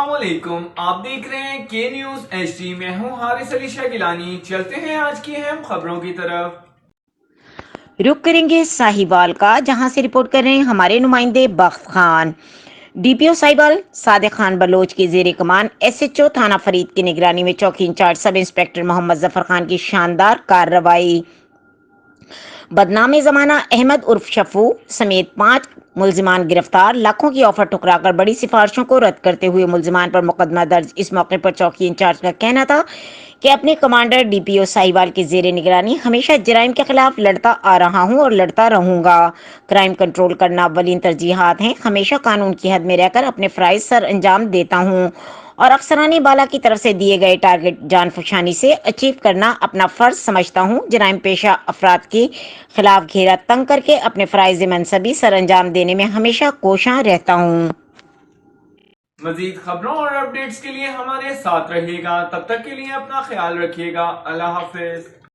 السلام علیکم، آپ دیکھ رہے ہیں کے نیوز ایچ ڈی۔ میں ہوں حارث علی شاہ گیلانی۔ چلتے ہیں آج کی اہم خبروں کی طرف۔ رخ کریں گے ساہیوال کا، جہاں سے رپورٹ کر رہے ہیں ہمارے نمائندے بخت خان۔ ڈی پی او ساہیوال صادق خان بلوچ کے زیر کمان ایس ایچ او تھانہ فرید کی نگرانی میں چوکی انچارج سب انسپکٹر محمد ظفر خان کی شاندار کارروائی۔ بدنام زمانہ احمد عرف شفو سمیت 5 ملزمان گرفتار۔ لاکھوں کی آفر ٹھکرا کر بڑی سفارشوں کو رد کرتے ہوئے ملزمان پر مقدمہ درج۔ اس موقع پر چوکی انچارج کا کہنا تھا کہ اپنے کمانڈر ڈی پی او ساہیوال کے زیر نگرانی ہمیشہ جرائم کے خلاف لڑتا آ رہا ہوں اور لڑتا رہوں گا۔ کرائم کنٹرول کرنا اولین ترجیحات ہیں۔ ہمیشہ قانون کی حد میں رہ کر اپنے فرائض سر انجام دیتا ہوں اور افسران بالا کی طرف سے دیے گئے ٹارگٹ جان فشانی سے اچیو کرنا اپنا فرض سمجھتا ہوں۔ جرائم پیشہ افراد کے خلاف گھیرا تنگ کر کے اپنے فرائض منصبی سر انجام دینے میں ہمیشہ کوشاں رہتا ہوں۔ مزید خبروں اور اپڈیٹس کے لیے ہمارے ساتھ رہیے گا۔ تب تک کے لیے اپنا خیال رکھیے گا۔ اللہ حافظ۔